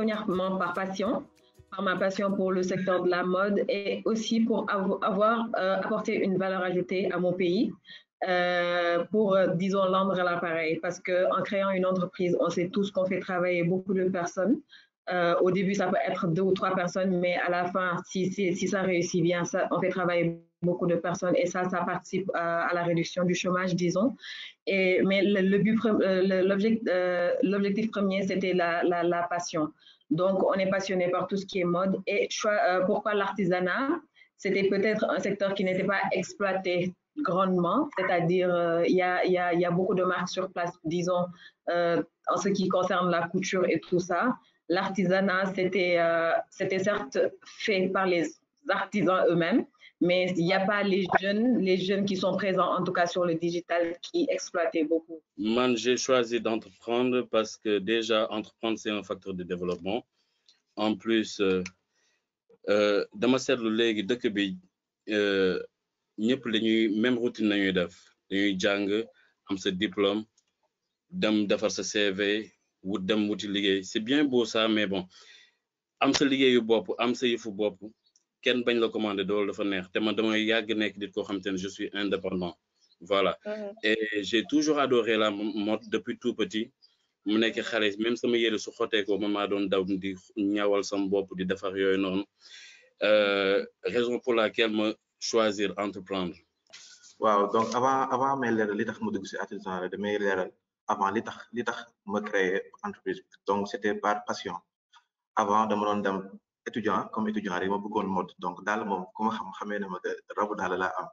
premièrement par passion, par ma passion pour le secteur de la mode et aussi pour avoir apporté une valeur ajoutée à mon pays. Pour, disons, rendre à l'appareil. Parce qu'en créant une entreprise, on sait tous qu'on fait travailler beaucoup de personnes. Au début, ça peut être 2 ou 3 personnes, mais à la fin, si ça réussit bien, on fait travailler beaucoup de personnes et ça participe à la réduction du chômage, disons. Mais l'objectif premier, c'était la passion. Donc, on est passionné par tout ce qui est mode. Et pourquoi l'artisanat? C'était peut-être un secteur qui n'était pas exploité grandement, c'est-à-dire il y a beaucoup de marques sur place, disons, en ce qui concerne la couture et tout ça. L'artisanat, c'était certes fait par les artisans eux-mêmes, mais il n'y a pas les jeunes qui sont présents, en tout cas sur le digital, qui exploitaient beaucoup. Moi, j'ai choisi d'entreprendre parce que déjà, entreprendre, c'est un facteur de développement. En plus, dama seetlu léegi dëkk bi ñëpp lañuy même routine lañuy def dañuy jàng am sa diplôme dem defar sa CV wut dem wuti liggéey c'est bien beau ça mais bon am sa liggéeyu bopp am sa yëfu bopp kenn bañ la commander doolu dafa neex te man damay yàgg nekk nit koo xam te ne je suis indépendant voilà et j'ai toujours adoré la mode depuis tout petit mu nekk xale même sama yére su xotee ko man maa doon daw di ñawal sama bopp di defar yooyu noonu raison pour laquelle ma choisir entreprendre. waaw donc avant may leeral li tax ma dugg ci artisanat damay leeral avant li tax ma créer entreprise donc c'était par passion avant dama doon dem étudiant rek ma bëggoon mode donc daal moom ku ma xamee ne ma rabu daal laa am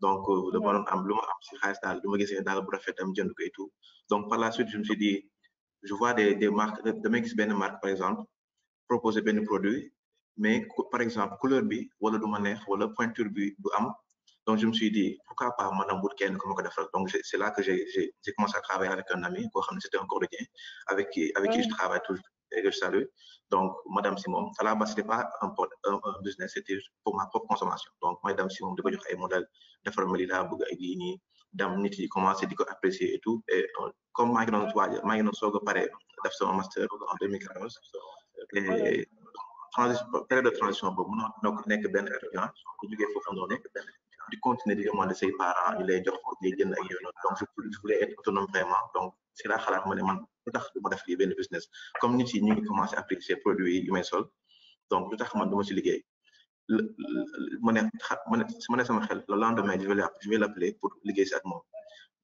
donc dama doon am lu ma am ci xaalis daal lu ma gisee daal bu rafet am jënd ko et tout donc par la suite je me suis dit je vois des marques damay gis benn marque par exemple proposer benn produit mais par exemple couleur bi wala du ma neex wala pointure bi du am donc je me suis dit pourquoi pas man wut kenn ko ma ko defal donc c'est là que j'ai commencé à travailler avec un ami koo xam ne c'était un Cordonnier avec qui je travaille toujours et que je salue donc madame Simon à la base c'était pas un business c'était pour ma propre consommation donc madame Simon di ko jox ay modèle defal ma li laa bëgg ay lii nii dem nit yi commencé di ko apprécier et tout et comme maa ngi doon soog a pare def sama master en 2014 et période de transition boobu mun na nekk benn étudiant ku jógee foofu noonu di continuer di demander say parents ñu lay jox ngay jënd ak yooyu noonu donc je voulais être autonome vraiment donc c'est la xalaat ma ne man lu tax du ma def lii benn business comme nit yi ñu ngi commencé apprécier produits yi may sol donc lu tax man du ma ci liggéey ma ne sama xel le lendemain je vais l'appeler pour liggéey si ak moom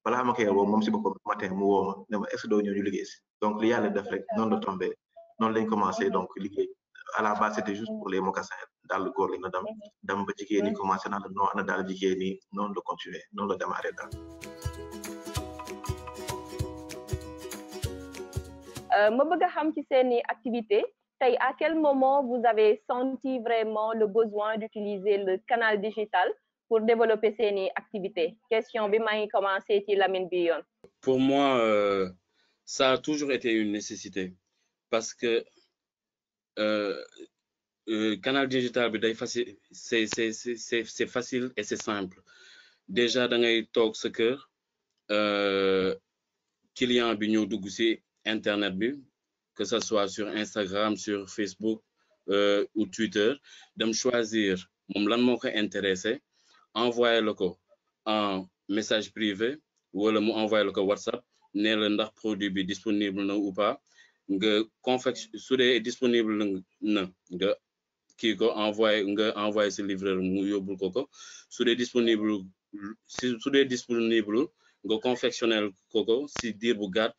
balaa ma koy woo moom si boppam matin mu woo ma ne ma est-ce que doo ñëw ñu liggéey si donc li yàlla def rek noonu la tombé noonu lañ commencé donc liggéey à la base c'était juste pour les mocassins daal góor lañ la dem ba jigéen ñi commencé naa la non ana daal jigéen ñi noonu la continuer noonu la démarré daal. ma bëgg a xam ci seeni activité tey à quel moment vous avez senti vraiment le besoin d'utiliser le canal digital pour développer seeni activité question bi maa ngi commencé ci Lamine bi yoon. Pour moi ça a toujours été une nécessité parce que canal digital bi day facile c'est facile et c'est simple déjà da ngay toog sa kër client bi ñëw dugg ci internet bi que ça soit sur Instagram sur Facebook ou Twitter dem choisir moom lan moo ko intéressé envoyer le ko en message privé wala mu envoyer le ko WhatsApp ne la ndax produit bi disponible na ou pas nga su dee disponible na nga kii ko envoyé si livreur mu yóbbul ko su dee disponible nga confectionnel ko si diir bu gàtt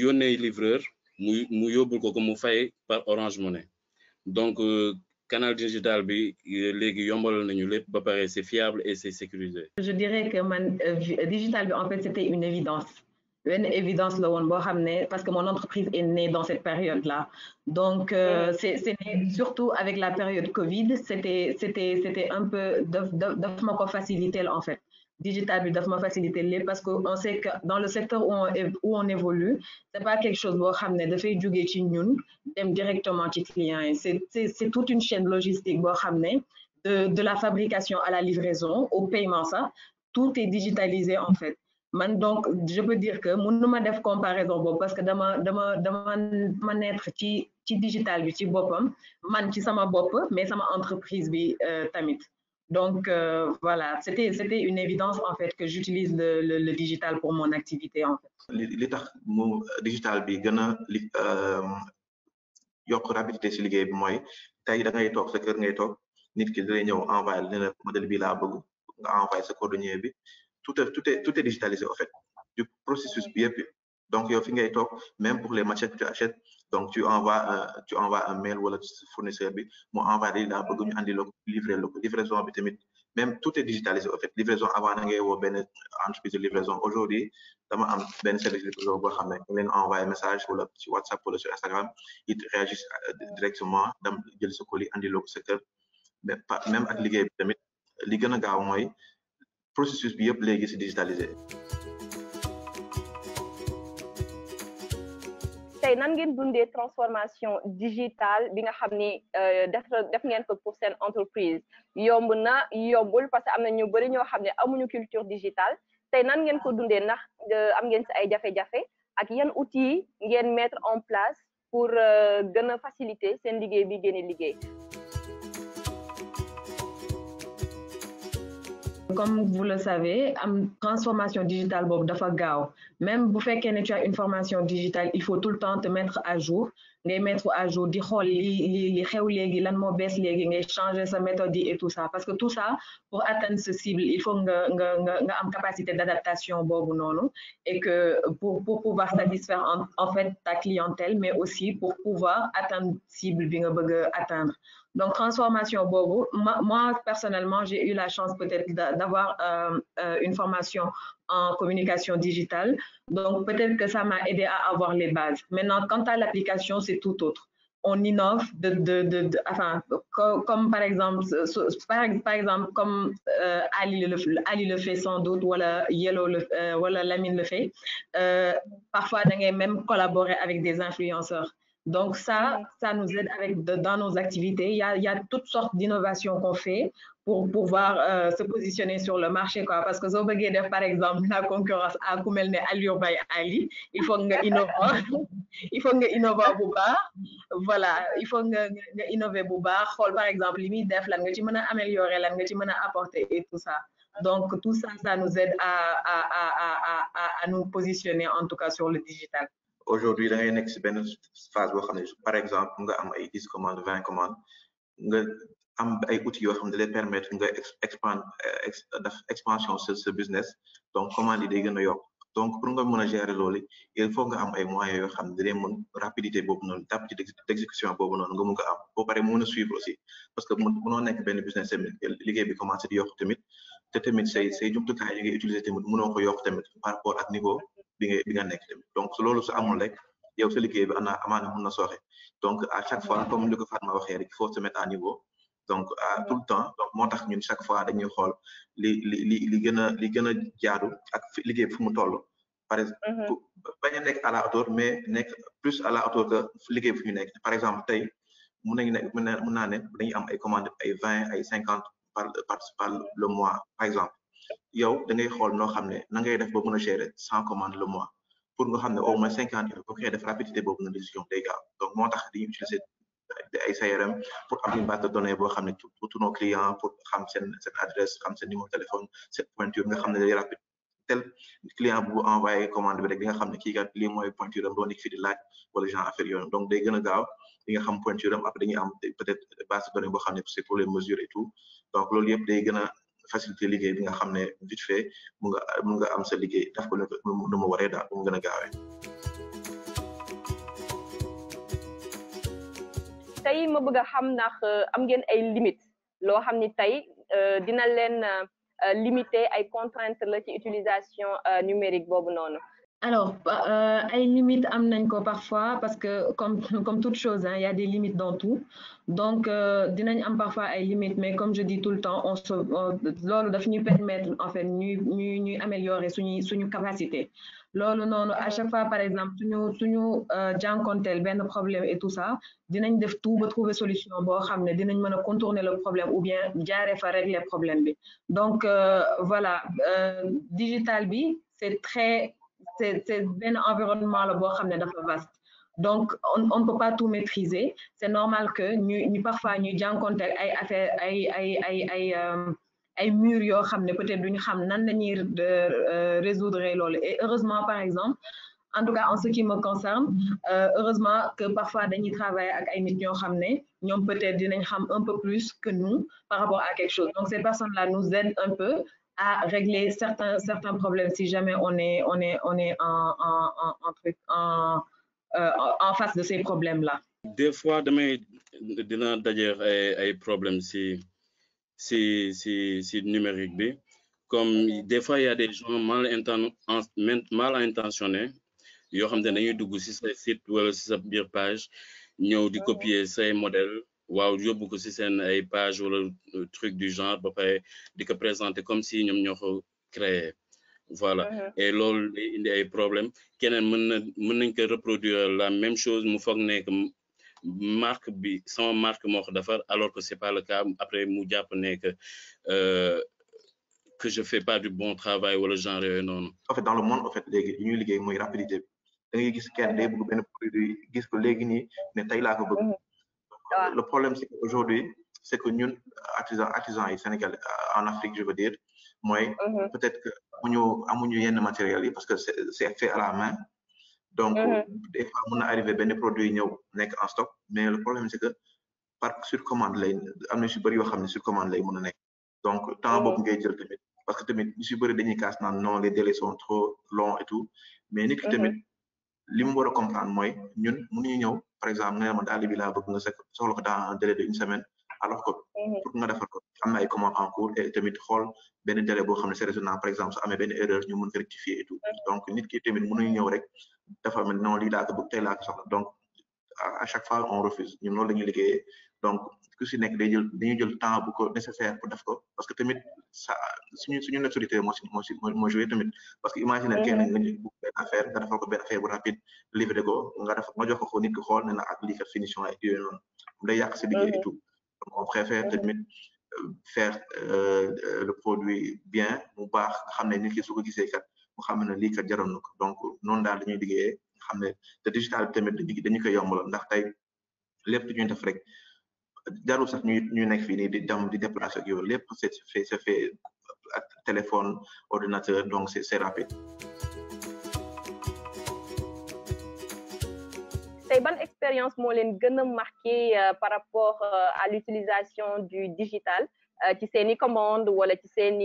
yónnee livreur mu yóbbul ko mu fay par Orange Money donc canal digital bi léegi yombalal nañu lépp ba pare c'est fiable et c'est sécurisé. Je dirais que man digital bi en fait c'était une évidence. Une évidence la woon boo xam ne parce que mon entreprise est née dans cette période-là donc c'est né surtout avec la période Covid c'était un peu daf ma ko faciliter en fait digital bi daf ma faciliter lépp parce que on sait que dans le secteur où on évolue c'est pas quelque chose boo xam ne dafay jógee ci ñun dem directement ci client yi c'est toute une chaîne logistique boo xam ne de la fabrication à la livraison au paiement ça tout est digitalisé en fait. donc je peux dire que mënuma def comparaison boobu parce que dama naître ci digital bi ci boppam man ci sama bopp mais sama entreprise bi tamit donc voilà c'était une évidence en fait que j'utilise le digital pour mon activité en fait. li tax mu digital bi gën a yokk rapidité ci liggéey bi mooy tey da ngay toog sa kër ngay toog nit ki day ñëw envoyé ne la modèle bi laa bëgg nga envoyé sa cordonnier bi tout est digitalisé en fait du processus bi yëpp donc yow fi ngay toog même pour les matières que tu achètes donc tu envoies un mail wala fournisseur bi mu envoyé li laa bëgg ñu andi la ko livraison bi tamit même tout est digitalisé en fait livraison avant da ngay woo benn entreprise de livraison aujourd'hui dama am benn service de livraison boo xam ne nga leen envoyé message wala ci WhatsApp wala sur Instagram ils réagissent directement dam jël sa colis andi la ko sa kër mais même ak liggéey bi tamit li gën a gaaw mooy processus bi yëpp léegi c'est digitalisé. tey nan ngeen dundee transformation digitale bi nga xam ni def ngeen ko pour seen entreprise yomb na yombul parce que am na ñu bëri ñoo xam ne amuñu culture digitale tey nan ngeen ko dundee ndax am ngeen si ay jafe-jafe ak yan outils ngeen mettre en place pour gën a faciliter seen liggéey bi gën a liggéey. Comme vous le savez, transformation digitale bob dafa gaaw même bu fekkee ne tu as une formation digitale il faut tout le temps te mettre à jour ngay mettre à jour di xool li xew léegi lan moo bees léegi ngay changer sa méthode et tout ça parce que tout ça pour atteindre ce cible il faut nga am capacité d'adaptation boobu noonu et que pour pouvoir satisfaire en fait ta clientèle mais aussi pour pouvoir atteindre cible bi nga bëgg atteindre. Donc, transformation bobo, moi, personnellement, j'ai eu la chance peut-être d'avoir une formation en communication digitale. Donc, peut-être que ça m'a aidé à avoir les bases. Maintenant, quant à l'application, c'est tout autre. On innove, enfin, comme par exemple, comme Ali le fait sans doute, ou Yellow, ou Lamine le fait. Parfois, on a même collaboré avec des influenceurs. Donc ça nous aide dans nos activités. Il y a toutes sortes d'innovations qu'on fait pour pouvoir se positionner sur le marché quoi. Parce que si vous par exemple la concurrence à Koumelne Aliou by Ali, il faut que innover bu baax. Voilà, il faut que innover bu baax. Par exemple li mi def lan nga ci mëna améliorer lan nga ci mëna apporter et tout ça. Donc tout ça nous aide à nous positionner en tout cas sur le digital. Aujourd'hui da ngay nekk ci benn phase boo xam ne par exemple nga am ay 10 commandes 20 commandes nga am ay outils yoo xam ne lay permettre nga expansion ce business donc commande yi day gën a yokk donc pour nga mën a gérer loolu il faut nga am ay moyens yoo xam ne day mën rapidité boobu noonu rapidité d'exécution boobu noonu nga mun ko am boo pare mën a suivre aussi parce que mënoo nekk benn business tamit liggéey bi commencé di yokk tamit te tamit say jumtukaay yi ngay utiliser tamit mënoo ko yokk tamit par rapport ak niveau bi nga nekk tamit donc loolu su amul rek yow sa liggéey bi amaana mën na sooxe donc à chaque fois comme li ko Fatma waxee rek il faut se mettre à niveau donc tout le temps donc moo tax ñun chaque fois dañuy xool li gën a jaadu ak liggéey bi fu mu toll par exemple bañ a nekk à la hauteur mais nekk plus à la hauteur que liggéey bi fu ñu nekk par exemple tey mën naa ne dañuy am ay commandes ay 20 ay 50 par le mois par exemple yow da ngay xool noo xam ne na ngay def ba mën a gérer 100 commandes le mois pour nga xam ne au moins 50 euros boo koy def rapidité boobu na décision day gaaw donc moo tax dañuy utiliser ay CRM pour am une base de données boo xam ne pour tous nos clients pour xam seen adresse xam seen numéro téléphone seen pointure nga xam ne day rapide tel client bu envoyé commande bi rek di nga xam ne kii kat lii mooy pointure am doo nekk fi di laaj wala genre affaire yooyu donc day gën a gaaw di nga xam pointure am après dañuy am peut-être base de données boo xam ne c'est pour les mesures et tout donc loolu yëpp day gën a facilité liggéey bi nga xam ne vite fait mun nga am sa liggéey daf ko nu mu waree daal mu gën a gaawee. tey ma bëgg a xam ndax am ngeen ay limites loo xam ni tey dina leen limiter ay contraintes la ci utilisation numérique boobu noonu. Alors, ay limites am nañ ko parfois parce que comme toute chose, hein, il y a des limites dans tout. Donc, dinañ am parfois ay limites, mais comme je dis tout le temps, loolu daf ñu permettre en fait ñuy améliorer suñu capacité. Loolu noonu à chaque fois par exemple suñu jànkonteel benn problème et tout ça dinañ def tout ba trouver solution boo xam ne dinañ mën a contourner le problème ou bien jaaree fa régler problème bi. Donc voilà, digital bi c'est un environnement là boo xam ne dafa vaste. Donc on ne peut pas tout maîtriser. C'est normal que ñu parfois ñu jànkonte ay affaire ay murs yoo xam ne peut-être duñu xam nan la ñuy résoudre loolu. Et heureusement, par exemple, en tout cas en ce qui me concerne, heureusement que parfois dañuy travailler ak ay nit ñoo xam ne ñoom peut-être dinañ xam un peu plus que nous par rapport à quelque chose. Donc ces personnes-là nous aident un peu à régler certains problèmes si jamais on est en face de ces problèmes-là. Des fois dina dajeex ay problèmes si numérique bi, comme des fois il y a des gens mal intentionnés yoo xam ne dañuy dugg si sa site wala si sa biir page ñëw di copier say modèle waaw yóbbu ko si seen ay page wala truc du genre ba pare di ko présenter comme si ñoom ñoo ko créé. Voilà. Et loolu day indi ay problème keneen mën nañ ko reproduire la même chose mu foog ne que marque bi sama marque moo ko defar alors que c'est pas le cas. Après mu jàpp ne que je fais pas du bon travail wala genre yooyu noonu. En fait dans le monde en fait léegi ñuy liggéey mooy rapidité bi da ngay gis kenn day bëgg benn produit gis ko léegi nii ne tey laa ko bëgg. Le problème c'est qu'aujourd'hui c'est que ñun artisans yi Sénégal en Afrique je veux dire mooy peut-être que amuñu yenn matériel yi parce que c'est fait à la main. Donc des fois mën na arriver benn produit ñëw nekk en stock, mais le problème c'est que par surcommande lay am na si bëri yoo xam ne surcommande lay mën a nekk. Donc temps boobu ngay jël tamit parce que tamit ñu si bëri dañuy kaas naan non les délais sont trop longs et tout, mais nit ki tamit li mu war a comprendre mooy ñun mënuñu ñëw par exemple nga ne ma daal bi laa bëgg nga soxla ko dans un délai de 1 semaine, alors que pour nga defar ko am na ay commandes en cours et tamit xool benn délai boo xam ne c'est raisonnable. Par exemple su amee benn erreur ñu mën ko rectifier et tout. Donc nit ki tamit mënuñu ñëw rek dafa mel non lii laa ko bëgg tey laa ko soxla. Donc à chaque fois on refuse. Ñun loolu la ñuy liggéeyee. Donc ku si nekk dañuy jël temps bu ko nécessaire pour def ko parce que tamit ça suñu maturité moo joué tamit parce que imagine kenn nga bëgg benn affaire nga defal ko benn affaire bu rapide livré ko nga jox ko nit ki xool ne na ak lii kat finition ay yooyu noonu day yàq si liggéey et tout. Donc on préfère tamit faire le produit bien mu baax nga xam ne nit ki su ko gisee kat mu xam ne lii kat jaroon na ko. Donc noonu daal dañuy liggéeyee nga xam ne te digital bi tamit dañu koy yombalal ndax tey lépp lu ñuy def rek jarul sax ñu nekk fii nii di déplacer ak yooyu lépp c'est fait ak téléphone ordinateur, donc c'est rapide. tey ban expérience moo leen gën a marqué par rapport à l'utilisation du digital ci seeni commande wala ci seen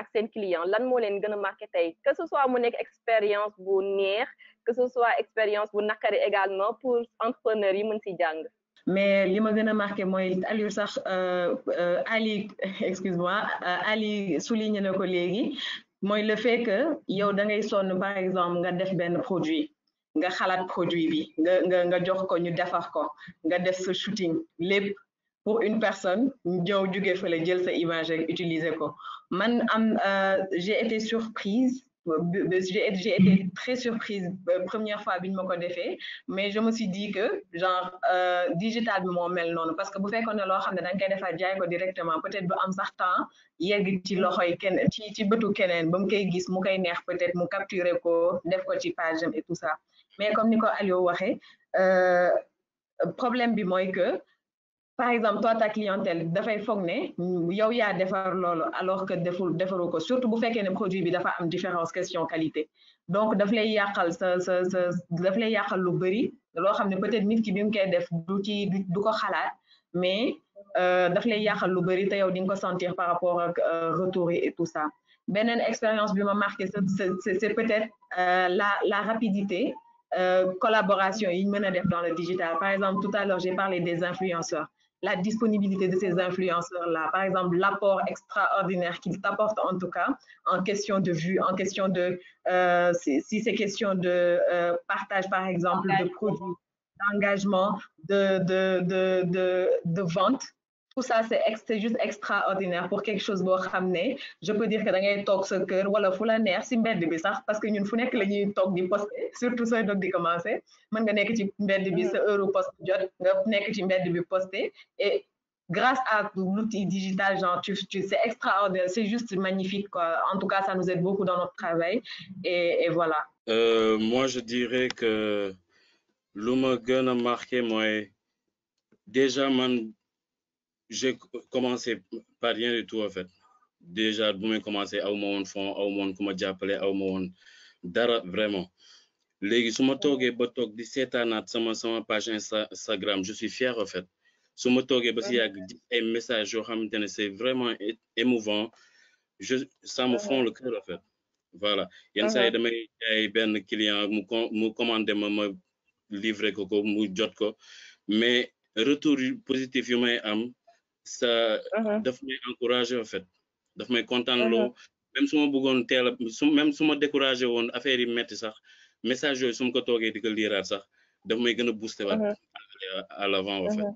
ak seen client lan moo leen gën a marqué tey, que ce soit mu nekk expérience bu neex que ce soit expérience bu nakari également pour entrepreneurs yi mën si jàng. Mais li ma gën a marqué mooy Aliou sax Ali excuse-moi Ali souligné na ko léegi mooy le fait que yow da ngay sonn par exemple nga def benn produit nga xalaat produit bi nga jox ko ñu defar ko nga def sa shooting lépp pour une personne ñëw jóge fële jël sa image ak utiliser ko. Man j'ai été surprise. J'ai été très surprise première fois biñ ma ko defee, mais je me suis dit que genre digital bi moo mel noonu parce que bu fekkoon ne loo xam ne da nga koy defar jaay ko directement peut-être du am sax temps yegg ci loxoy kenn ci bëtu keneen ba mu koy gis mu koy neex peut-être mu capturer ko def ko ci page am et tout ça. Mais comme ni ko Aliou waxee problème bi mooy que par exemple toi ta clientèle dafay foog ne yow yaa defar loolu alors que defaru ko, surtout bu fekkee ne produit bi dafa am différence question qualité. Donc daf lay yàqal daf lay yàqal lu bëri loo xam ne peut-être nit ki bi mu koy def du ko xalaat, mais daf lay yàqal lu bëri te yow di nga ko sentir par rapport ak retour et tout ça. Beneen expérience bi ma marqué c'est peut-être la rapidité collaboration yi ñu mën a def dans le digital. Par exemple tout à l'heure j'ai parlé des influenceurs. La disponibilité de ces influenceurs-là, par exemple l'apport extraordinaire qu'ils t'apportent en tout cas en question de vue, en question de si c'est question de partage par exemple de produits, d'engagement, de vente. Tout ça c'est juste extraordinaire pour quelque chose boo xam ne je peux dire que da ngay toog sa kër wala fu la neex si mbedd bi sax parce que ñun fu nekk la ñuy toog di poster surtout sooy doog di commencer mën nga nekk ci mbedd bi sa heure poste jot nga nekk ci mbedd bi poster et grâce à l'outil digital, genre, c'est extraordinaire, c'est juste magnifique, quoi. En tout cas, ça nous aide beaucoup dans notre travail. Et voilà. Moi, je dirais que lu ma gën a marqué mooy déjà man j'ai commencé par rien du tout en fait. Déjà bu may commencé aw ma woon fond aw ma woon ku ma jàppale aw ma woon dara vraiment. Léegi su ma toogee ba toog di seetaanaat sama page Instagram je suis fier en fait. Su ma toogee ba si yàgg gis ay messages yoo xamante ne c'est vraiment émouvant. Ça me fond le cœur en fait. Voilà yenn saa yi damay jaay benn client mu commandé ma livré ko mu jot ko mais retour positif yu may am ça daf may encouragé en fait daf may kontaan loo même su ma bëggoon teel a même su ma découragé woon affaire yi metti sax message yooyu su ma ko toogee di ko liiraat sax daf may gën a booster waat à l'avant en fait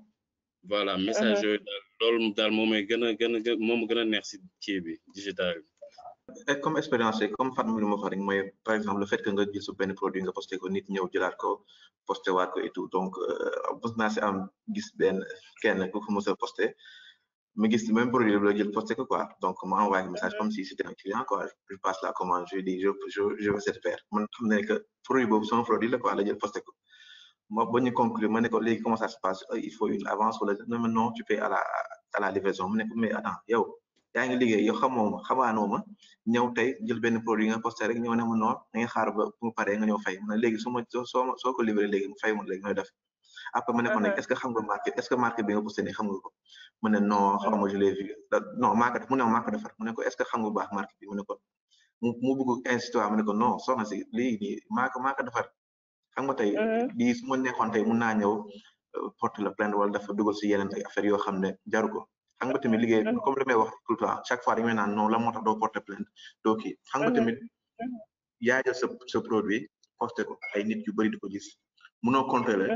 voilà message yooyu loolu daal moo may gën a moo ma gën a neex si kii bi digital bi. Et comme expérience comme Fatma lu ma wax rek mooy par exemple le fait que nga jël sa benn produit nga posté ko nit ñëw jëlaat ko posté waat ko et tout donc mos naa si am gis benn kenn ku ko mos a posté mais gis même produit la jël posté ko quoi donc ma envoyé un message comme si c'était un client quoi je passe la commande je dis je veux cette paire man xam ne que produit boobu sama produit la quoi la jël posté ko ma ba ñu conclure ma ne ko léegi comment ça se passe il faut une avance wala non tu payes à la livraison mu ne ko mais attends yow yaa ngi liggéey yow xamaanoo ma ñëw tey jël benn produit nga posté rek ñëw ne ma noor da nga xaar ba bu paree nga ñëw fay mu ne léegi soo ko livré léegi mu fay mu léegi nooy def après ma ne ko nag est-ce que xam nga marque bi nga posté nii xam nga ko mu ne non xam nga je l'ai vu non marque mu ne ma marque defar mu ne ko est-ce que xam nga bu baax marque bi mu ne ko mu bëgg insisté mu ne ko non soxna si lii nii marque defar xam nga tey lii su ma neexoon tey mun naa ñëw porter la plainte wala dafa dugal si yeneen ay affaires yoo xam ne jaru ko xam nga tamit liggéey comme li may wax tout le temps chaque fois dañu naan non la moo tax doo porter plainte doo kii xam nga tamit yaa jël sa produit posté ko ay nit yu bëri di ko gis munoo contrôler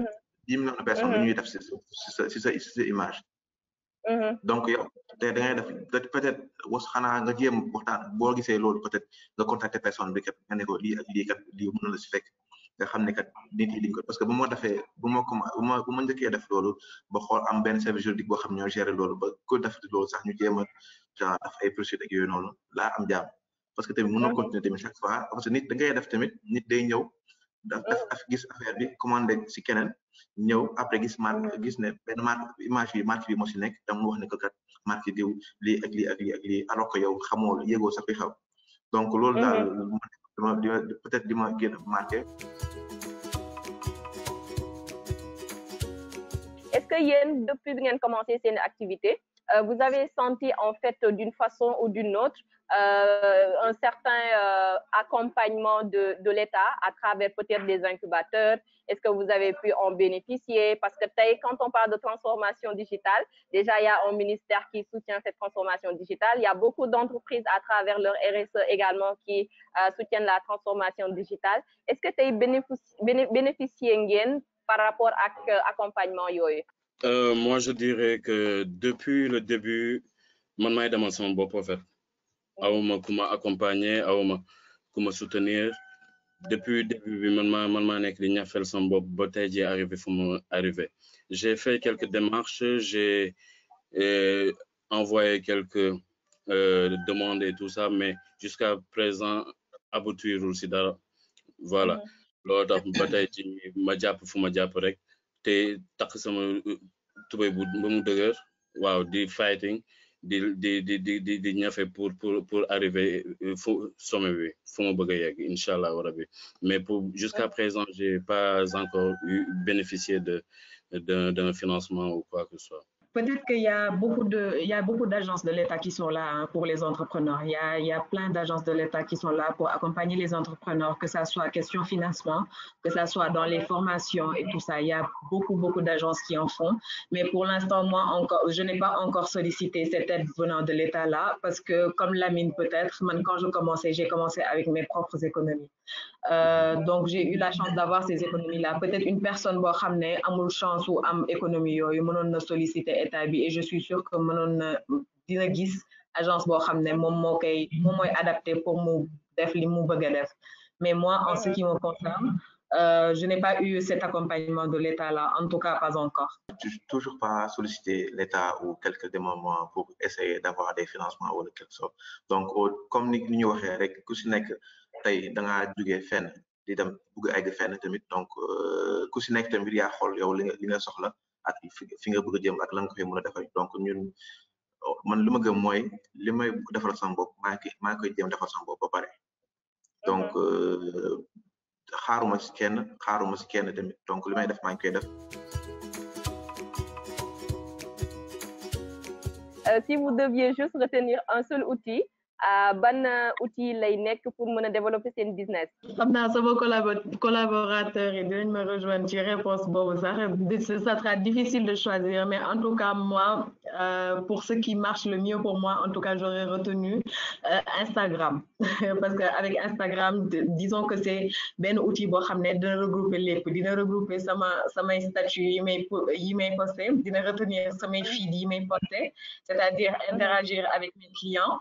10 millions de personnes lu ñuy def si sa image donc yow te da ngay def peut-être xanaa nga jéem waxtaan boo gisee loolu peut-être nga contacter personne bi kat nga ne ko lii ak lii kat lii mën na la si fekk nga xam ne kat nit yi liñ ko parce que bu ma njëkkee def loolu ba xool am benn service juridique boo xam ñoo gérer loolu ba ko def loolu sax ñu jéem a genre def ay procédures ak yooyu noonu laa am jaam parce que tamit mënoo continuer tamit chaque fois parce que nit da ngay def tamit nit day ñëw daf gis affaire bi commandé si keneen ñëw après gis ne benn marque bi moo si nekk dama wax ne ko kat marque diw lii ak lii ak lii ak lii alors que yow xamoo yégoo sax fi xaw donc loolu daal peut-être di ma gën a marqué. Est-ce que yéen depuis bi ngeen commencé seen activité vous avez senti en fait d'une façon ou d'une autre un certain accompagnement de l'État à travers peut-être des incubateurs? Est-ce que vous avez pu en bénéficier? Parce que quand on parle de transformation digitale, déjà il y a un ministère qui soutient cette transformation digitale. Il y a beaucoup d'entreprises à travers leur RSE également qui soutiennent la transformation digitale. Est-ce que tu as bénéficié par rapport à l'accompagnement yooyu? Moi je dirais que depuis le début man maay demal sama bopp en fait awma ku ma accompagner awma ku ma soutenir depuis début bi man maa nekk di ñafel sama bopp ba tey ji arrivé fu mu arrivé. J'ai fait quelques démarches, j'ai envoyé quelques demandes et tout ça mais jusqu'à présent aboutirul si dara voilà loolu tax ba tey ci ma jàpp fu ma jàpp rek te takk sama tubéy bu ba mu dëgër waaw di fighting di ñafe pour arriver fu sommet bi fu ma bëgg a yegg inchallah rabbi mais jusqu'à présent j'ai pas encore bénéficié d'un financement ou quoi que ce soit. Peut-être qu'il y a beaucoup d'agences de l'État qui sont là pour les entrepreneurs. Il y a plein d'agences de l'État qui sont là pour accompagner les entrepreneurs, que ça soit question financement, que ça soit dans les formations et tout ça. Il y a beaucoup d'agences qui en font. Mais pour l'instant, moi, je n'ai pas encore sollicité cette aide venant de l'État là, parce que comme Lamine peut-être, quand j'ai commencé avec mes propres économies. Donc, j'ai eu la chance d'avoir ces économies-là. Peut-être une personne qui a une chance ou une économie, il a sollicité état bi et je suis sûre que mënoon na dina gis agence boo xam ne moom mooy adapté pour mu def li mu bëgg a def mais moi en ce qui me concerne je n'ai pas eu cet accompagnement de l'État là, en tout cas pas encore. Je n'ai toujours pas sollicité l'État ou quelques moments pour essayer d'avoir des financements ou quelque chose. Donc, comme ni ñu waxee rek ku si nekk tey da ngaa jugee fenn di dem bëgg egg fenn tamit donc ku si nekk tamit yaa xool yow li nga soxla ak fi nga bëgg a jëm ak la nga koy mën a defal donc ñun man li ma gëm mooy li may defal sama bopp maa ngi koy jéem defal sama bopp ba pare donc xaaruma si kenn tamit donc li may def maa ngi koy def. Si vous deviez juste retenir un seul outil, ban outil lay nekk pour mën a développer seen business. xam naa sama collaborateurs yi dinañ me rejoindre ci réponse boobu sax ça sera difficile de choisir mais en tout cas moi pour ce qui marche le mieux pour moi en tout cas j'aurais retenu Instagram parce que avec Instagram disons que c'est benn outil boo xam ne dina regrouper lépp dina regrouper samay statut yi may posté dina retenir samay feed yi may posté c'est-à-dire interagir avec mes clients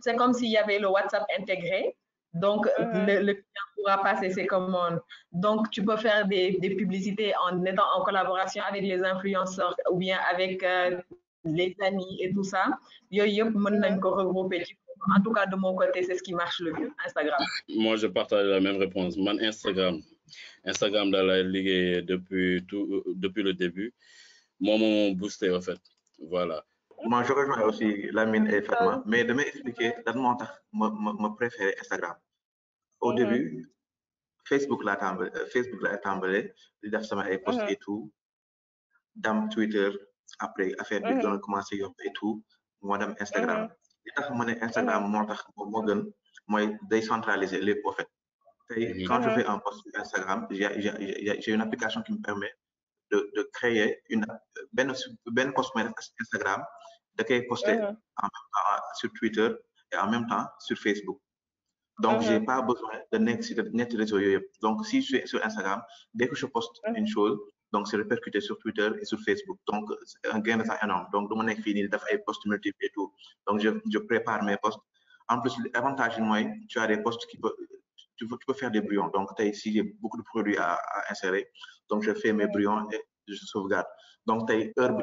c'est comme s'il y avait le WhatsApp intégré. Donc, le client pourra passer ses commandes. Donc, tu peux faire des publicités en étant en collaboration avec les influenceurs ou bien avec les amis et tout ça. En tout cas, de mon côté, c'est ce qui marche le mieux, Instagram. Moi, je partage la même réponse. Man, Instagram dans la ligue depuis le début. Moi, mon boosté, en fait. Voilà. Moi, je rejoins aussi Lamine et Fatma, mais de m'expliquer, je préfère Instagram. Au début, Facebook l'a tambelé, il a fait des posts et tout. Dans Twitter, après, affaire de gens commencé et tout. Moi, dans Instagram. Instagram, moi, décentraliser les profils. Quand je fais un post sur Instagram, j'ai une application qui me permet de créer une post Instagram, de poster en même temps sur Twitter et en même temps sur Facebook. Donc, j'ai pas besoin de net réseau. Donc, si je suis sur Instagram, dès que je poste une chose, donc c'est répercuté sur Twitter et sur Facebook. Donc, c'est un gain de temps énorme. Donc, de mon fini, de faire posts multiples et tout. Donc, je prépare mes posts. En plus, l'avantage, tu as des posts tu peux faire des brouillons. Donc, ici, j'ai beaucoup de produits à insérer. Donc, je fais mes brouillons et je sauvegarde. Donc, heure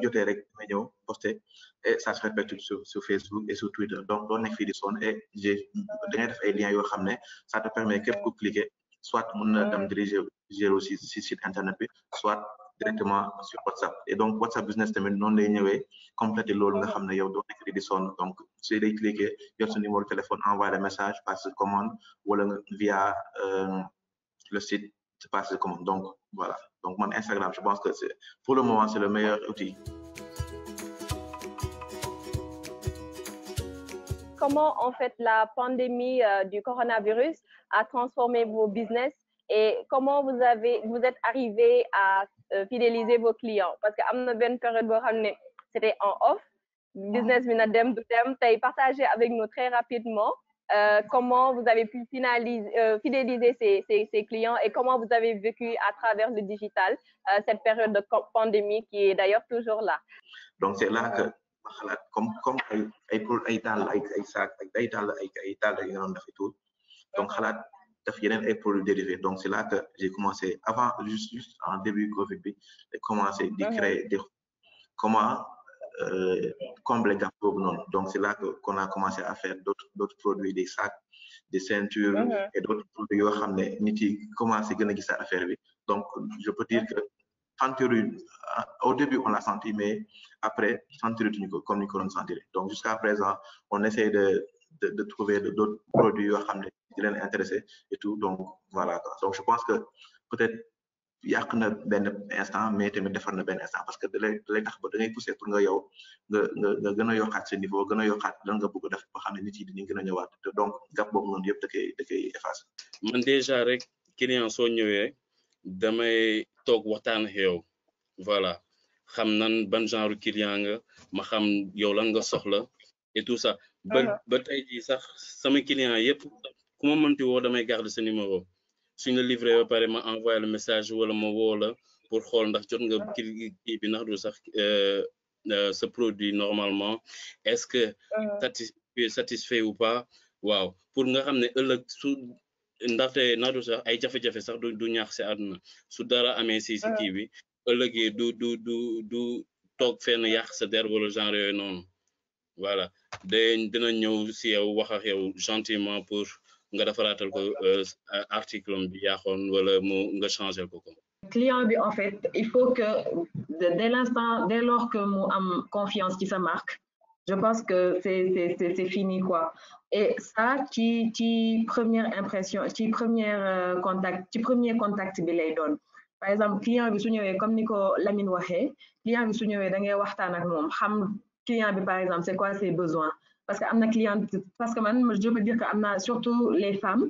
poster et ça se répète sur Facebook et sur Twitter. Donc, on est et j'ai des liens ça te permet de cliquer, soit on diriger aussi sur site internet, soit directement sur WhatsApp. Et donc, WhatsApp Business, non lay compléter l'eau nga xamné yow do nek di son. Donc, c'est de cliquer, yor son numéro de téléphone, envoyer des messages, passer commande ou via le site, passer commande. Donc, voilà. Donc, mon Instagram, je pense que pour le moment, c'est le meilleur outil. Comment, en fait, la pandémie du coronavirus a transformé vos business et comment vous êtes arrivé à fidéliser vos clients? Parce qu'à une période, c'était en off, business partagez avec nous très rapidement comment vous avez pu fidéliser ces clients et comment vous avez vécu à travers le digital cette période de pandémie qui est d'ailleurs toujours là. Donc, c'est là que comme ay dal ay sac ay dal yi nga def tout donc xalaat def yeneen ay produits dérivés. Donc c'est là que j'ai commencé avant juste en début Covid bi j'ai commencé de créer comment combler gap boobu noonu. Donc c'est là qu'on a commencé à faire d'autres produits, des sacs, des ceintures et d'autres produits yoo xam ne nit yi commencé gën a gis affaire bi. Donc je peux dire que au début on l'a senti, mais après sentir comme nous le sentir. Donc jusqu'à présent on essaie de trouver d'autres produits qui les intéressés et tout. Donc voilà. Donc je pense que peut-être yàq na benn instant mais tamit defar na benn instant parce que da lay tax ba da ngay pousser pour nga yow nga gën a yokkaat sa niveau, gën a yokkaat lan nga bëgg def ba xam ne nit yi dañuy gën a ñëwaat. Donc gap boobu noonu yëpp da koy effacer. Man déjà rek client soo ñëwee damay toog waxtaan ak yow, voilà, xam nan ban genre client nga, ma xam yow lan nga soxla et tout ça. ba tey jii sax sama client yëpp ku ma mënti woo damay garder sa numéro. Suñ la livré ba pare ma envoyé le message wala ma woo la pour xool ndax jot nga kii bi ndax du sax ce produit normalement est-ce que satisfait ou pas. Waaw, pour nga xam ne ëllëg su ndaxte naatu sax ay jafe-jafe sax du ñaax si àdduna su dara amee si kii bi ëllëgee du toog fenn yàq sa der wala genre yooyu noonu voilà dina ñëw si yow wax ak yow gentiment pour nga defaraatal ko article bi yaaxoon wala nga changer ko. Client bi en fait il faut que dès lors que mu am confiance ci sa marque je pense que c'est fini quoi et ça ci première impression ci premier contact bi lay doon par exemple client bi su ñëwee comme ni ko Lamine waxee client bi su ñëwee da ngay waxtaan ak moom xam client bi par exemple c'est quoi ses besoins parce que am na parce que man je peux dire que am na surtout les femmes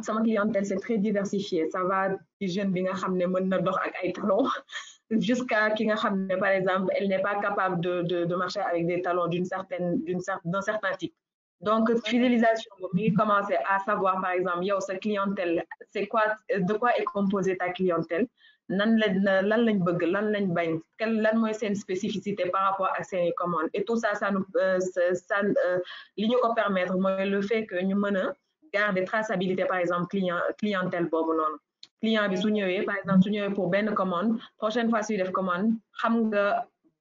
sama clientèle c'est très diversifié ça va du jeune bi nga xam ne mën na dox ak ay talons jusqu'à ki nga xam ne par exemple elle n'est pas capable de marcher avec des talons d'un certain type donc fidélisation boobu mi ngi commencer à savoir par exemple yow sa clientèle c'est quoi de quoi est composée ta clientèle lan lañ bëgg lan lañ bañ lan mooy seen spécificité par rapport à seeni commandes et tout ça li ñu ko permettre mooy le fait que ñu mën a garder traçabilité par exemple clientèle boobu noonu client bi su ñëwee par exemple su ñëwee pour benn commande prochaine fois suy def commande xam nga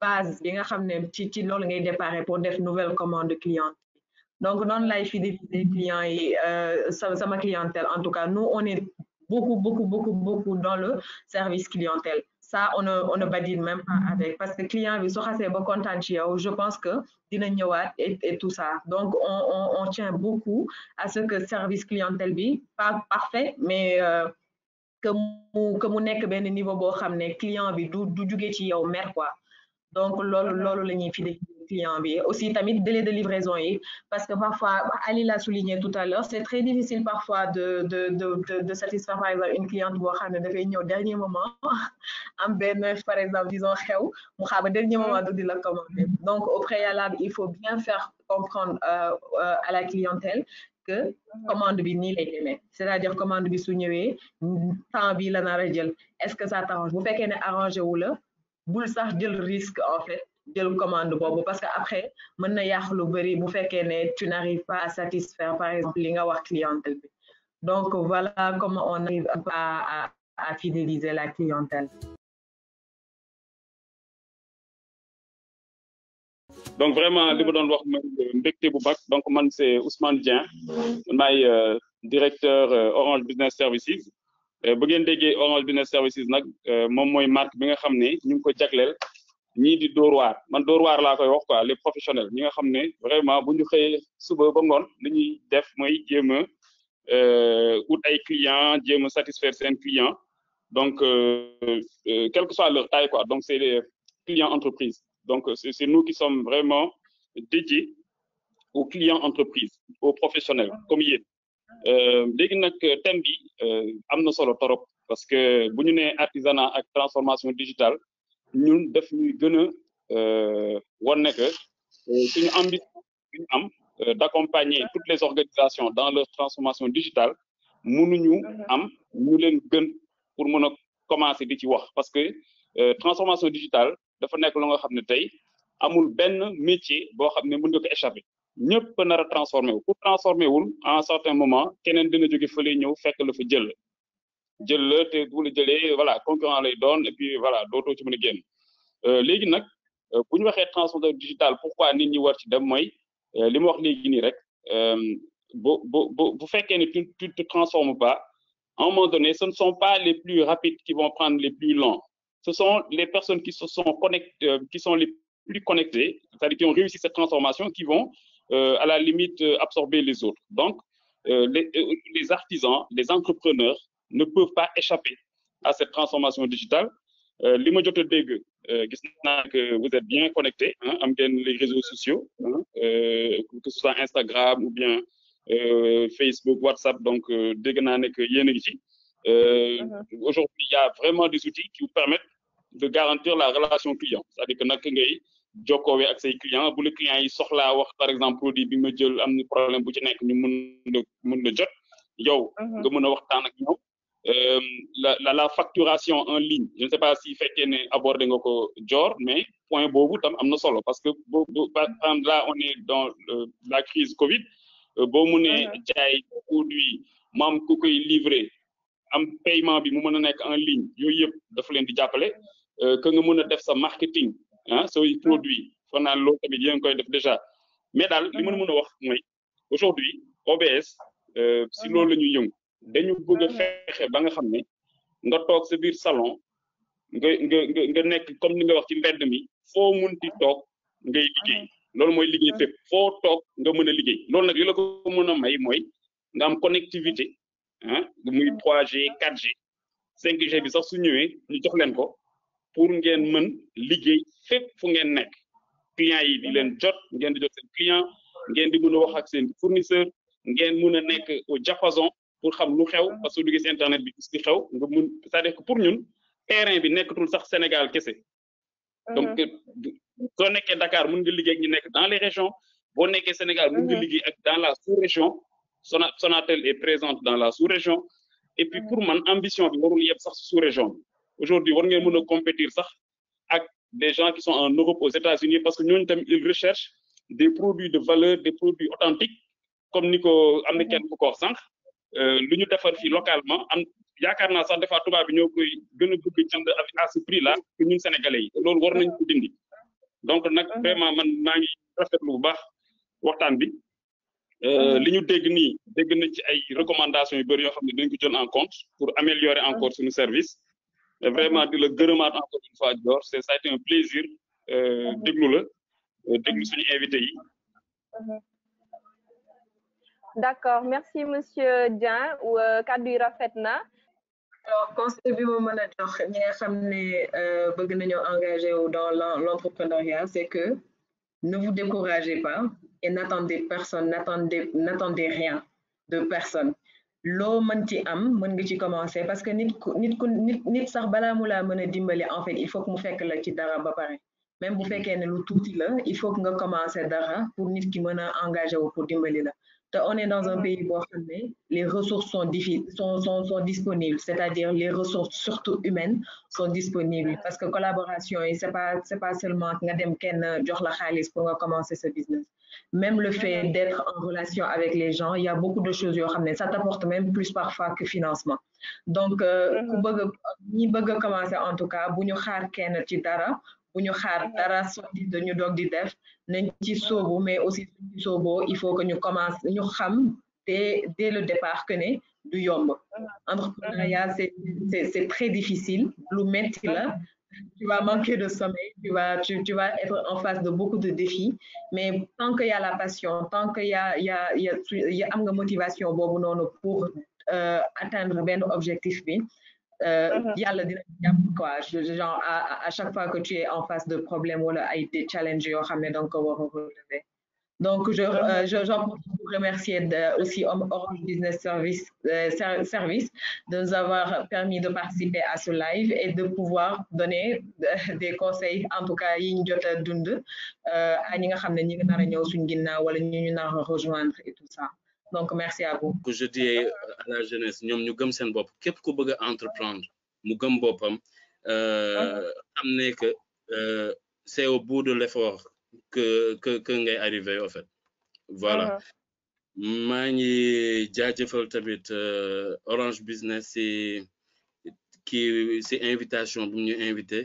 base bi nga xam ne ci loolu ngay déparé pour def nouvelle commande client donc noonu lay fidéliser clients yi sama clientèle en tout cas nous on est beaucoup dans le service clientèle ça on ne badine même pas avec parce que client bi su xasee ba kontaan ci yow je pense que dina ñëwaat et tout ça donc on tient beaucoup à ce que service clientèle bi pas parfait mais que mu nekk benn niveau boo xam ne client bi du jóge ci yow mer quoi donc loolu la ñuy fidéliser client bi aussi tamit délai de livraison yi parce que parfois Ali l'a souligné tout à l'heure c'est très difficile parfois de satisfaire par exemple une cliente boo xam ne dafay ñëw dernier moment am benn par exemple disons xew mu xaar ba dernier moment di la commander donc au préalable il faut bien faire comprendre à la clientèle que commande bi nii lay demee c'est-à-dire commande bi su ñëwee temps bi la nar a jël est-ce que ça t'arrange bu fekkee ne arrangé wu la bul sax jël risque en fait jël commande boobu parce que après mën na yàq lu bëri bu fekkee ne tu n'arrives pas à satisfaire par exemple li nga wax clientèle bi donc voilà comment on arrive à fidéliser la clientèle. Donc vraiment li ma doon wax mooy mbégte bu baax donc man c'est Ousmane Dieng man maay directeur Orange Business Services bu ngeen déggee Orange Business Services nag moom mooy marque bi nga xam ne ñu ngi ko jagleel ñii di Dóor waar man Dóor waar laa koy wax quoi les professionnels ñi nga xam ne vraiment bu ñu xëyee suba ba ngoon li ñuy def mooy jéem a ut ay clients jéem a satisfaire seen clients donc quelle que soit leur taille quoi donc c'est les clients entreprises donc c'est nous qui sommes vraiment dédiés aux clients entreprises aux professionnels comme yéen léegi nag thème bi am na solo torop parce que bu ñu nee artisanat ak transformation digitale ñun def ñuy gën a wan ne que suñu ambition ñu am d'accompagner toutes les organisations dans leur transformation digitale mënuñu am ñu leen gën pour mën a commencer di ci wax parce que transformation digitale dafa nekk lu nga xam ne tey amul benn métier boo xam ne mën nga ko échapper ñëpp nar a transformé wu pour transformé wul à un certain moment keneen dina jóge fële ñëw fekk la fa jël la te bu la jëlee voilà concurrent lay doon et puis voilà dootoo ci mën a génn léegi nag bu ñu waxee transformation digitale pourquoi nit ñi war ci dem mooy li ma wax léegi nii rek bu fekkee ne tu te transformes pas à un moment donné ce ne sont pas les plus rapides qui vont prendre les plus longs ce sont les personnes qui se sont connectées qui sont les plus connectées c'est-à-dire qui ont réussi cette transformation qui vont à la limite absorber les autres donc les artisans les entrepreneurs ne peuvent pas échapper à cette transformation digitale li ma jot a dégg gis naa que vous êtes bien connectés am ngeen les réseaux sociaux que ce soit Instagram ou bien Facebook WhatsApp donc dégg naa ne que yéen a ngi ci aujourd'hui il y a vraiment des outils qui vous permettent de garantir la relation client c'est-à-dire que naka ngay jokkoowee ak say clients bu le client yi soxlaa wax par exemple produit bi ma jël am na problème bu ci nekk ñu mën na jot yow nga mën a waxtaan ak ñoom la facturation en ligne je ne sais pas si fekkee ne abordé nga ko Dior mais point boobu tam am na solo parce que par exemple là on est dans la crise Covid boo mënee jaay produit maam ku koy livrer am paiement bi mu mën a nekk en ligne yooyu yëpp dafa leen di jàppale que nga mën a def sa marketing ah sooy produit foog naa loolu tamit yéen koy def déjà mais daal li ma mën a wax mooy aujourd'hui OBS si loolu la ñuy yëngu dañu bëgg a fexe ba nga xam ne nga toog sa biir salon nga nekk comme ni nga wax ci mbedd mi foo munti toog ngay liggéey loolu mooy liggéey fépp foo toog nga mën a liggéey loolu nag li la ko mën a may mooy nga am connectivité ah muy 3G 4G 5G bi sax su ñëwee ñu jox leen ko pour ngeen mën liggéey fépp fu ngeen nekk clients yi di leen jot ngeen di jot seen client ngeen di mën a wax ak seen fournisseur ngeen mën a nekk au diapason pour xam lu xew parce que du gis internet bi gis di xew nga mun c'est-à-dire que pour ñun terrain bi nekkatul sax Sénégal kese donc soo nekkee Dakar mën nga liggéey ak ñi nekk dans les régions boo nekkee Sénégal mën nga liggéey ak dans la sous-région Sonatel est présente dans la sous-région et puis pour man ambition bi warul yeb sax sous-région bi aujourd'hui war ngeen mën a compétir sax ak des gens qui sont en Europe aux États-Unis parce que ñooñu tamit ils recherchent des produits de valeur des produits authentiques comme ni ko am na kenn ku ko wax sànq lu ñu defar fii localement am yaakaar naa sax des fois tubaab bi ñoo koy gën a bëgg jënd à ce prix là que ñun sénégalais yi loolu war nañ ko dindi donc nag vraiment man maa ngi rafetlu bu baax waxtaan bi li ñu dégg nii dégg nañ ci ay recommandations yu bëri yoo xam ne dañ ko jël en compte pour améliorer encore suñu service vraiment di la gërëmaat encore une fois Dior ça a été un plaisir déglu la déglu suñu invité yi. D'accord, merci monsieur Dieng kaddu yi rafet na. Alors conseil bi ma mën a jox ñi nga xam ne bëgg nañoo engagé wu dans l'entrepreneuriat c'est que ne vous découragez pas et n'attendez personne n'attendez rien de personne loo mën ci am mën nga ci commencer parce que nit sax balaa mu laa mën a dimbali en fait il faut que mu fekk la ci dara ba pare même bu fekkee ne lu tuuti la il faut que nga commencer dara pour nit ki mën a engagé wu pour dimbali la te on est dans un pays boo xam ne les ressources sont disponibles c'est-à-dire les ressources surtout humaines sont disponibles parce que collaboration yi c'est pas seulement nga dem kenn jox la xaalis pour nga commencer ce business même le fait d'être en relation avec les gens il y a beaucoup de choses yoo xam ne ça t'apporte même plus parfois que financement donc ku bëgg ñi bëgg a commencer en tout cas bu ñu xaar kenn ci dara bu ñu xaar dara sotti dañu doog di def nañ ci sóobu mais aussi ci sóobo il faut que ñu commence ñu xam dès le départ que ne du yomb entrepreneuriat c'est très difficile lu metti la tu vas manquer de sommeil tu vas être en face de beaucoup de défis mais tant qu'il y a la passion tant qu'il y a am nga motivation boobu noonu pour atteindre benn objectif bi yàlla dina jàpp quoi genre à chaque fois que tu es en face de problèmes wala ay des challenges yoo xam ne donc war a relever donc j'en profite pour remercier aussi Orange Business Service de nous avoir permis de participer à ce live et de pouvoir donner des conseils en tout cas yi ñu jot a dund à ñi nga xam ne ñi ngi nar a ñëw suñ ginnaaw wala ñu nar a rejoindre et tout ça donc merci à vous. que je dis à la jeunesse ñoom ñu gëm seen bopp képp ku bëgg a entreprendre mu gëm boppam xam ne que c'est au bout de l'effort que ngay arriver au fait voilà maa ngi jaajëfal tamit Orange Business si invitation bi ñu invité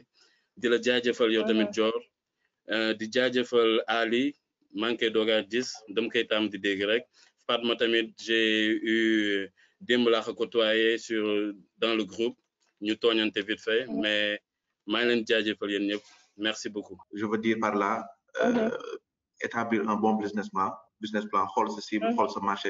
di la jaajëfal yow tamit Dior di jaajëfal Ali maa ngi koy doog a gis dama koy tam di dégg rek Fatma tamit j'ai eu démb laa ko côtoyé dans le groupe ñu tooñante vite fait mais maa ngi leen jaajëfal yéen ñëpp merci beaucoup. Je veux dire par là établir un bon business plan xool sa cible xool sa marché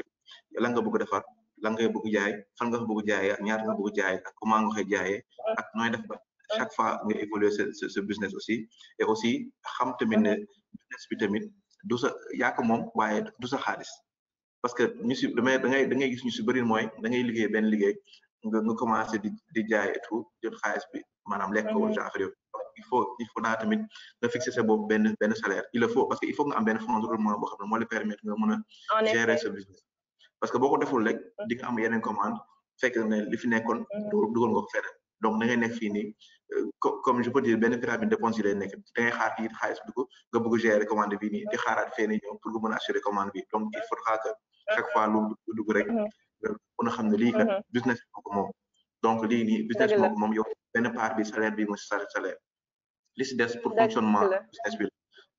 la nga bëgg defar la nga bëgg jaay fan nga bëgg jaayee ak ñaata nga bëgg jaay ak comment nga koy jaayee ak nooy def ba chaque fois nga évoluer ce business aussi et aussi xam tamit ne business bi tamit du sa yaa ko moom waaye du sa xaalis parce que ñu si da ngay gis ñu si bëri mooy da ngay liggéey benn liggéey nga commencé di jaay et tout jël xaalis bi maanaam lekk ko genre affaire yooyu il faut daa tamit nga fixer sa bopp benn salaire il le faut parce que il faut nga am benn fonds de roulement boo xam ne moo la permettre nga mën a gérer ce business parce que boo ko deful rek di nga am yeneen commande fekk ne li fi nekkoon dugal nga ko feneen donc da ngay nekk fii nii comme je peux dire benn pyramide de Ponzi yi lay nekk da ngay xaar kii xaalis bi dugg nga bëgg gérer commande bi nii di xaaraat fee nii ñëw pour nga mën a assurer commande bi donc il faudra que chaque fois lu dugg rek mën a xam ne lii kat business moo ko moom donc lii nii business moo ko moom yow benn part bi salaire bi mooy salaire li si des pour fonctionnement business bi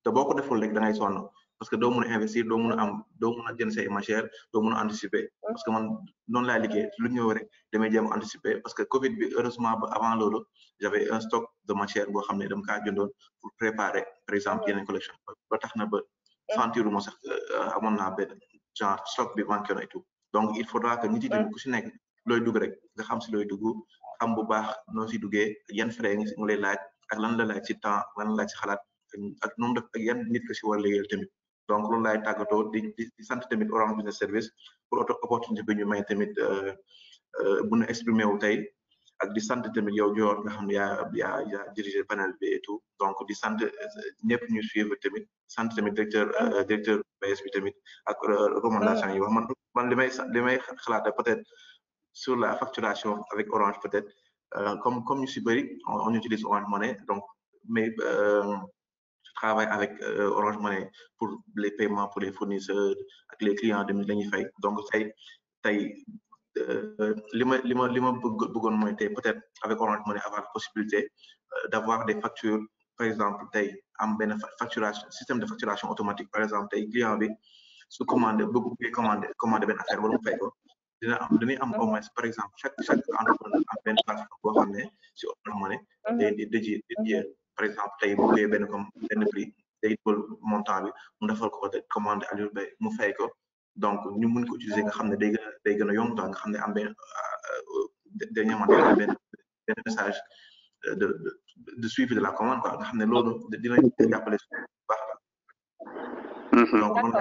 te boo ko deful rek da ngay sonn parce que doo mun a investir doo mun a jënd say matière doo mun a anticiper parce que man noonu laay liggéey lu ñëw rek damay jéem a anticiper parce que Covid bi heureusement ba avant loolu j'avais un stock de matière boo xam ne dama kaa jëndoon pour préparer par exemple yeneen collection ba tax na ba sentiruma sax amoon naa benn genre stock bi manqué na et tout donc il faudra que nit yi tamit ku si nekk looy dugg rek nga xam si looy dugg xam bu baax noo si duggee yan frais nga lay laaj ak lan la laaj si temps lan la laaj si xalaat ak noonu def ak yan nit ko si war a liggéeyal tamit donc loolu laay tàggatoo di sant tamit Orange Business Service pour opportunité bi ñu may tamit mun a exprimer wu tey ak di sant tamit yow Dior nga xam ne yaa dirigé panel bi et tout donc di sant ñëpp ñu suivre tamit sant tamit directeur PS bi tamit ak recommandation yi wax man li may xalaat peut-être sur la facturation avec Orange peut-être comme ñu si bëri on utilise Orange Money donc mais je travaille avec Orange Money pour les paiements pour les fournisseurs ak les clients de la ñuy fay donc tey li ma bëggoon mooy tey peut-être avec Orange Money avoir la possibilité d'avoir des factures par exemple tey am benn facturation système de facturation automatique par exemple tey client bi su bëgg commandé benn affaire wala mu fay ko dañuy am au moins par exemple chaque entrepreneur am benn plateforme boo xam ne si Orange Money dédié par exemple tey bu bëggee benn prix day dugal montant bi mu defal ko commandé Aliou Bay mu fay ko donc ñu mun ko utiliser nga xam ne day gën a yomb nga xam ne am benn dernièrement benn message de suivi de la commande quoi nga xam ne loolu dina jàppale baax donc noonu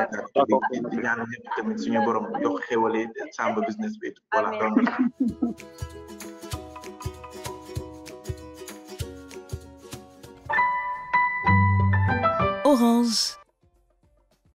lay di ñaan ñëpp tamit suñu borom jox xéwali Samba business bi voilà donc Orange.